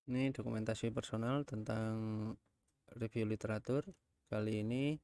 Ini dokumentasi personal tentang review literatur. Kali ini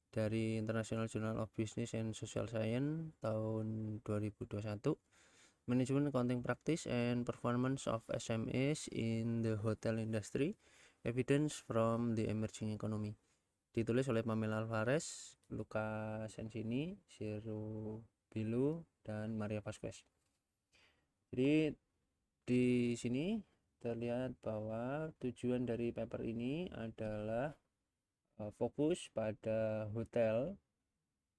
dari International Journal of Business and Social Science tahun 2021, Management Accounting Practice and Performance of SMEs in the Hotel Industry, Evidence from the Emerging Economy. Ditulis oleh Pamela Alvarez, Luca Sensini, Ciro Bilu, dan Maria Vasquez. Jadi di sini terlihat bahwa tujuan dari paper ini adalah fokus pada hotel,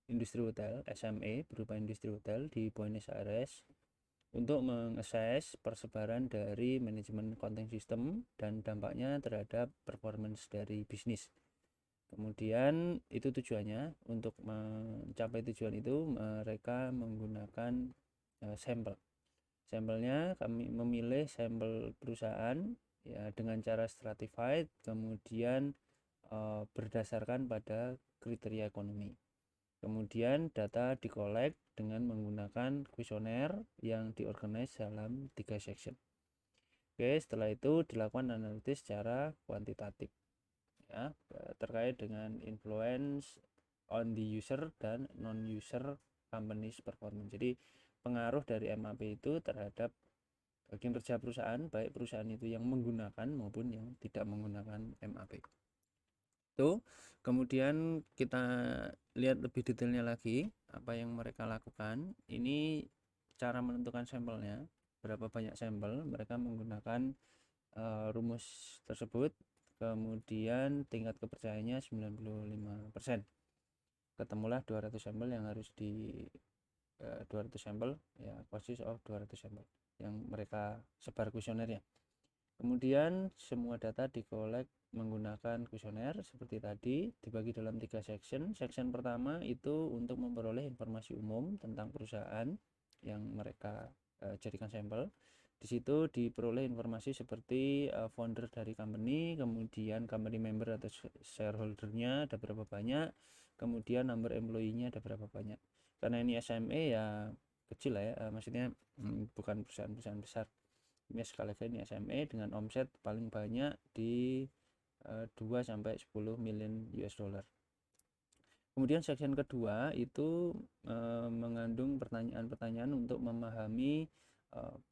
industri hotel, SME berupa industri hotel di Buenos Aires untuk mengakses persebaran dari manajemen accounting system dan dampaknya terhadap performance dari bisnis. Kemudian itu tujuannya, untuk mencapai tujuan itu mereka menggunakan sampel. Sampelnya kami memilih sampel perusahaan ya dengan cara stratified, kemudian berdasarkan pada kriteria ekonomi. Kemudian data dikolek dengan menggunakan kuesioner yang diorganize dalam 3 section. Oke, setelah itu dilakukan analisis secara kuantitatif ya, terkait dengan influence on the user dan non-user companies performance. Jadi pengaruh dari MAP itu terhadap kinerja perusahaan, baik perusahaan itu yang menggunakan maupun yang tidak menggunakan MAP. Itu kemudian kita lihat lebih detailnya lagi apa yang mereka lakukan. Ini cara menentukan sampelnya, berapa banyak sampel mereka menggunakan rumus tersebut. Kemudian tingkat kepercayaannya 95%. Ketemulah 200 sampel yang harus di 200 sampel ya, consist of 200 sampel yang mereka sebar kuesionernya. Kemudian semua data dikolek menggunakan kuesioner seperti tadi, dibagi dalam 3 section. Section pertama itu untuk memperoleh informasi umum tentang perusahaan yang mereka jadikan sampel. Di situ diperoleh informasi seperti founder dari company, kemudian company member atau shareholdernya ada berapa banyak, kemudian number employee-nya ada berapa banyak. Karena ini SME ya kecil lah ya, maksudnya bukan perusahaan-perusahaan besar. Ini sekali lagi ini SME dengan omset paling banyak di 2 sampai 10 million US dollar. Kemudian section kedua itu mengandung pertanyaan-pertanyaan untuk memahami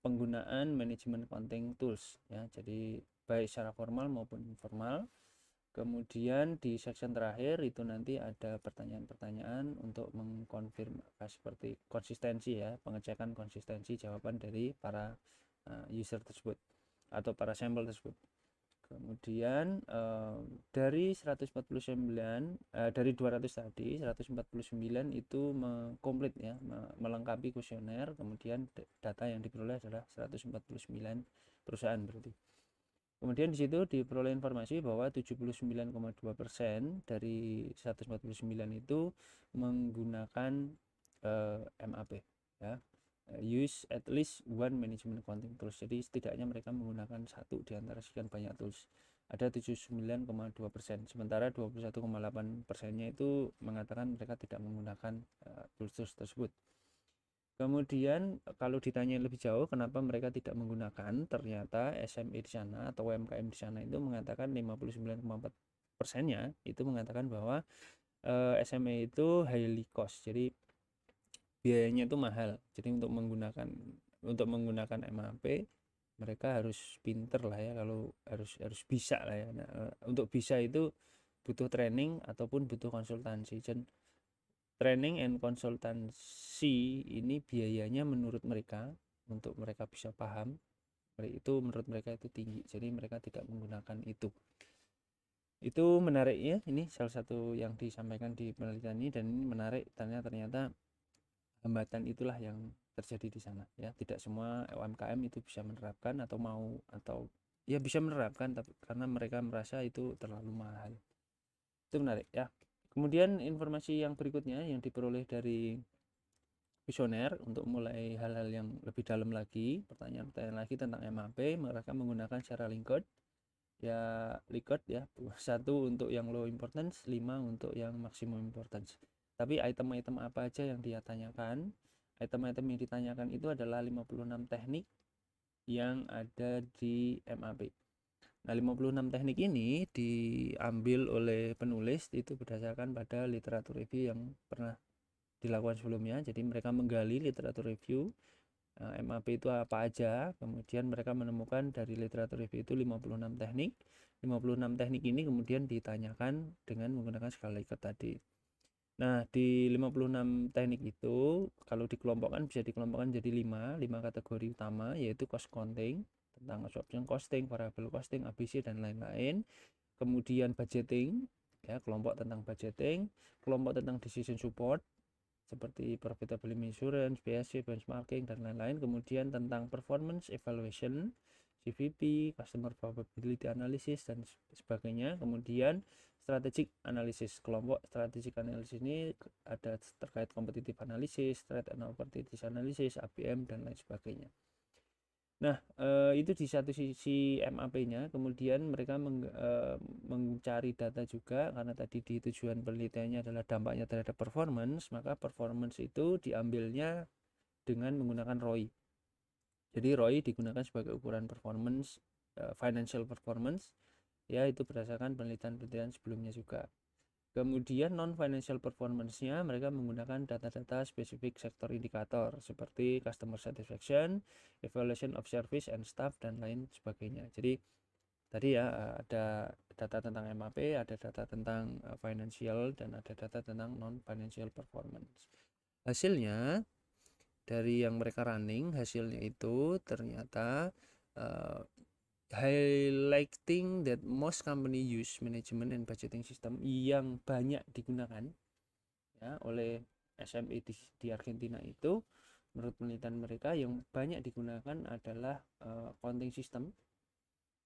penggunaan manajemen accounting tools ya, jadi baik secara formal maupun informal. Kemudian di section terakhir itu nanti ada pertanyaan-pertanyaan untuk mengkonfirmasi seperti konsistensi ya, pengecekan konsistensi jawaban dari para user tersebut atau para sampel tersebut. Kemudian dari 149 dari 200 tadi 149 itu komplit ya, melengkapi kuesioner. Kemudian data yang diperoleh adalah 149 perusahaan berarti. Kemudian di situ diperoleh informasi bahwa 79,2% dari 149 itu menggunakan MAP ya, use at least one management accounting tools. Jadi setidaknya mereka menggunakan satu di antara sekian banyak tools. Ada 79,2%, sementara 21,8%-nya itu mengatakan mereka tidak menggunakan tools tersebut. Kemudian kalau ditanya lebih jauh kenapa mereka tidak menggunakan, ternyata SME di sana atau UMKM di sana itu mengatakan 59,4%-nya itu mengatakan bahwa SME itu highly cost, jadi biayanya itu mahal. Jadi untuk menggunakan MAP mereka harus pinter lah ya, kalau harus bisa lah ya. Nah, untuk bisa itu butuh training ataupun butuh konsultansi. Dan training and konsultansi ini biayanya menurut mereka, untuk mereka bisa paham itu, menurut mereka itu tinggi, jadi mereka tidak menggunakan itu. Itu menarik ya, ini salah satu yang disampaikan di penelitian ini, dan ini menarik ternyata hambatan itulah yang terjadi di sana ya. Tidak semua UMKM itu bisa menerapkan atau mau, atau ya bisa menerapkan, tapi karena mereka merasa itu terlalu mahal. Itu menarik ya. Kemudian informasi yang berikutnya yang diperoleh dari kuesioner untuk mulai hal-hal yang lebih dalam lagi, pertanyaan-pertanyaan lagi tentang MAP, mereka menggunakan secara Likert ya, Likert ya, 1 untuk yang low importance, 5 untuk yang maximum importance. Tapi item-item apa aja yang dia tanyakan? Item-item yang ditanyakan itu adalah 56 teknik yang ada di MAP. Nah, 56 teknik ini diambil oleh penulis itu berdasarkan pada literatur review yang pernah dilakukan sebelumnya. Jadi mereka menggali literatur review MAP itu apa aja, kemudian mereka menemukan dari literatur review itu 56 teknik. 56 teknik ini kemudian ditanyakan dengan menggunakan skala Likert tadi. Nah, di 56 teknik itu kalau dikelompokkan bisa dikelompokkan jadi 5 kategori utama, yaitu cost counting, tentang absorption costing, variable costing, ABC dan lain-lain. Kemudian budgeting, ya, kelompok tentang budgeting, kelompok tentang decision support seperti profitability insurance, BSC, benchmarking dan lain-lain. Kemudian tentang performance evaluation, CVP, customer probability analysis dan sebagainya. Kemudian strategic analysis, kelompok strategic analysis ini ada terkait competitive analysis, threat and opportunities analysis, ABM dan lain sebagainya. Nah, itu di satu sisi MAP-nya, kemudian mereka mencari data juga, karena tadi di tujuan penelitiannya adalah dampaknya terhadap performance, maka performance itu diambilnya dengan menggunakan ROI. Jadi ROI digunakan sebagai ukuran performance, financial performance, ya, itu berdasarkan penelitian-penelitian sebelumnya juga. Kemudian non-financial performance-nya mereka menggunakan data-data spesifik sektor indikator seperti customer satisfaction, evaluation of service and staff, dan lain sebagainya. Jadi tadi ya ada data tentang MAP, ada data tentang financial, dan ada data tentang non-financial performance. Hasilnya dari yang mereka running, hasilnya itu ternyata highlighting that most company use management and budgeting system yang banyak digunakan, ya, oleh SME di Argentina itu, menurut penelitian mereka yang banyak digunakan adalah accounting system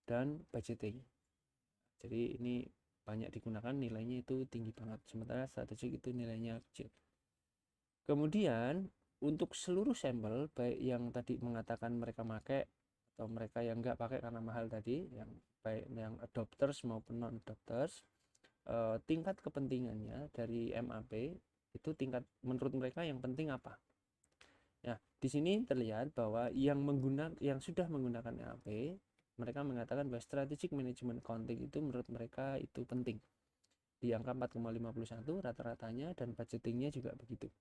dan budgeting. Jadi ini banyak digunakan, nilainya itu tinggi banget, sementara strategik itu nilainya kecil. Kemudian untuk seluruh sampel, baik yang tadi mengatakan mereka pakai atau mereka yang enggak pakai karena mahal tadi, yang baik yang adopters maupun non adopters, tingkat kepentingannya dari MAP itu tingkat menurut mereka yang penting apa. Nah, di sini terlihat bahwa yang sudah menggunakan MAP, mereka mengatakan bahwa strategic management accounting itu menurut mereka itu penting, di angka 4,51 rata-ratanya, dan budgetingnya juga begitu.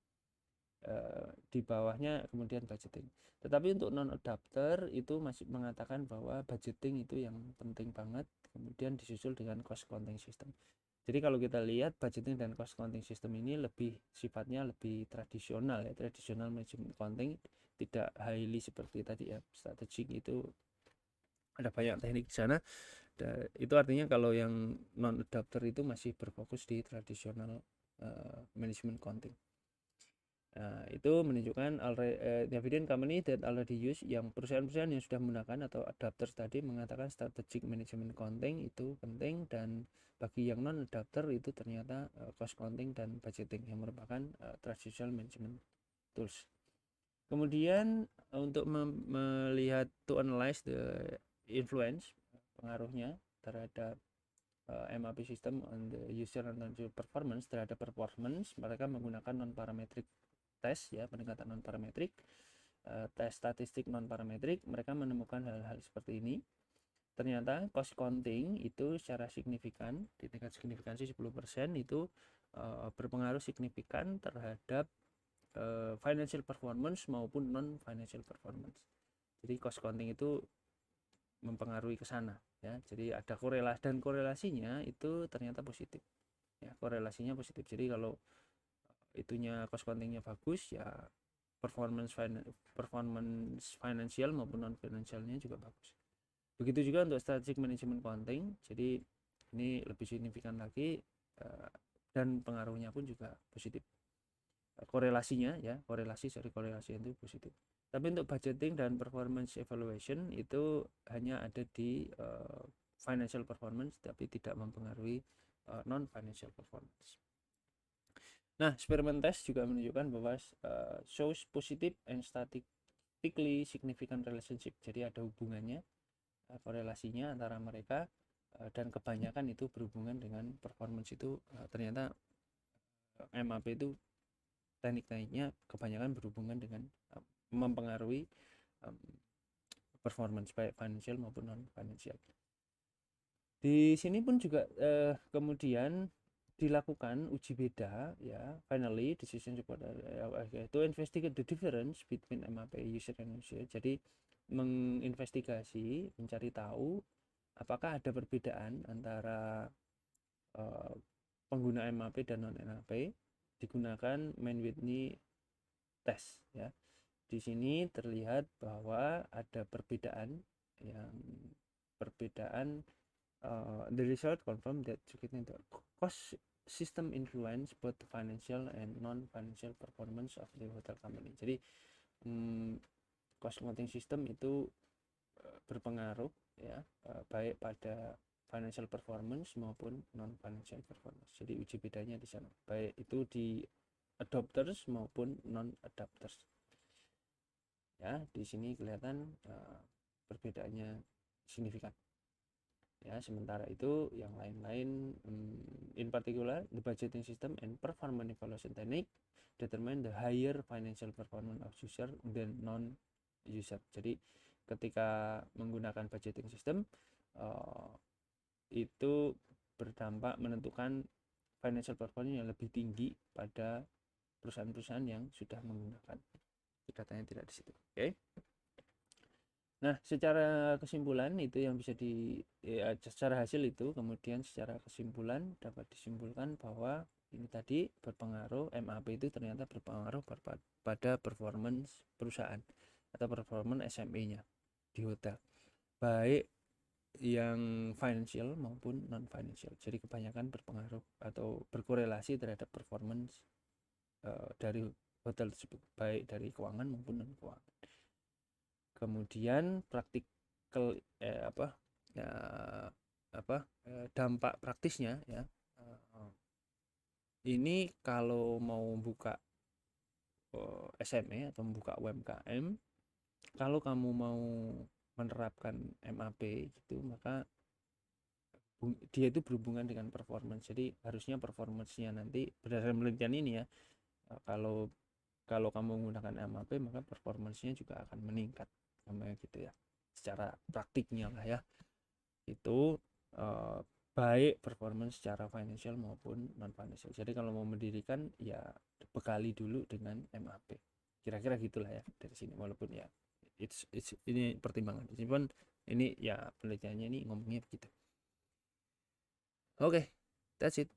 Di bawahnya kemudian budgeting. Tetapi untuk non adapter itu masih mengatakan bahwa budgeting itu yang penting banget, kemudian disusul dengan cost counting system. Jadi kalau kita lihat budgeting dan cost counting system ini sifatnya lebih tradisional, ya, tradisional management accounting, tidak highly seperti tadi, ya, strategic itu ada banyak teknik di sana. Itu artinya kalau yang non adapter itu masih berfokus di tradisional management accounting. Nah, itu menunjukkan dividend company that already use, yang perusahaan-perusahaan yang sudah menggunakan atau adapters tadi mengatakan strategic management accounting itu penting, dan bagi yang non adapter itu ternyata cost counting dan budgeting yang merupakan traditional management tools. Kemudian untuk melihat to analyze the influence, pengaruhnya terhadap MAP system on the user and performance, terhadap performance, mereka menggunakan non parametric tes, ya, pendekatan non parametrik, tes statistik non parametrik. Mereka menemukan hal-hal seperti ini. Ternyata cost counting itu secara signifikan, di tingkat signifikansi 10% itu berpengaruh signifikan terhadap financial performance maupun non financial performance. Jadi cost counting itu mempengaruhi ke sana, ya. Jadi ada korelasi, dan korelasinya itu ternyata positif, ya, korelasinya positif. Jadi kalau itunya cost countingnya bagus, ya performance financial maupun non financialnya juga bagus. Begitu juga untuk strategic management accounting. Jadi ini lebih signifikan lagi, dan pengaruhnya pun juga positif, korelasinya, ya, korelasi itu positif. Tapi untuk budgeting dan performance evaluation itu hanya ada di financial performance, tapi tidak mempengaruhi non financial performance. Nah, Spearman test juga menunjukkan bahwa shows positive and statistically significant relationship. Jadi ada hubungannya, korelasinya antara mereka, dan kebanyakan itu berhubungan dengan performance itu. Ternyata MAP itu teknik-tekniknya kebanyakan berhubungan dengan mempengaruhi performance baik financial maupun non financial. Di sini pun juga kemudian dilakukan uji beda ya, finally decision support to investigate the difference between MAP user and user. Jadi menginvestigasi, mencari tahu apakah ada perbedaan antara pengguna MAP dan non MAP digunakan Mann-Whitney test ya. Di sini terlihat bahwa ada perbedaan yang the result confirm that cost system influence both financial and non-financial performance of the hotel company. Jadi cost accounting system itu berpengaruh ya, baik pada financial performance maupun non-financial performance. Jadi uji bedanya di sana, baik itu di adopters maupun non-adopters. Ya, di sini kelihatan perbedaannya signifikan. Ya, sementara itu yang lain-lain in particular the budgeting system and performance evaluation technique determine the higher financial performance of user than non user. Jadi ketika menggunakan budgeting system itu berdampak menentukan financial performance yang lebih tinggi pada perusahaan-perusahaan yang sudah menggunakan. Datanya tidak di situ. Oke. Nah, secara kesimpulan itu yang bisa secara hasil itu kemudian secara kesimpulan dapat disimpulkan bahwa ini tadi berpengaruh, MAP itu ternyata berpengaruh pada performance perusahaan atau performance SME-nya di hotel, baik yang financial maupun non financial. Jadi kebanyakan berpengaruh atau berkorelasi terhadap performance dari hotel tersebut, baik dari keuangan maupun non keuangan. Kemudian praktikal dampak praktisnya ya, ini kalau mau buka SME atau membuka UMKM, kalau kamu mau menerapkan MAP gitu, maka dia itu berhubungan dengan performance. Jadi harusnya performance-nya nanti berdasarkan penelitian ini ya, kalau kamu menggunakan MAP maka performance-nya juga akan meningkat gitu ya, secara praktiknya lah ya, itu baik performance secara financial maupun non financial. Jadi kalau mau mendirikan ya bekali dulu dengan MAP, kira-kira gitulah ya dari sini, walaupun ya ini pertimbangan di sini pun ini ya penelitiannya ini ngomongnya begitu. Oke, that's it.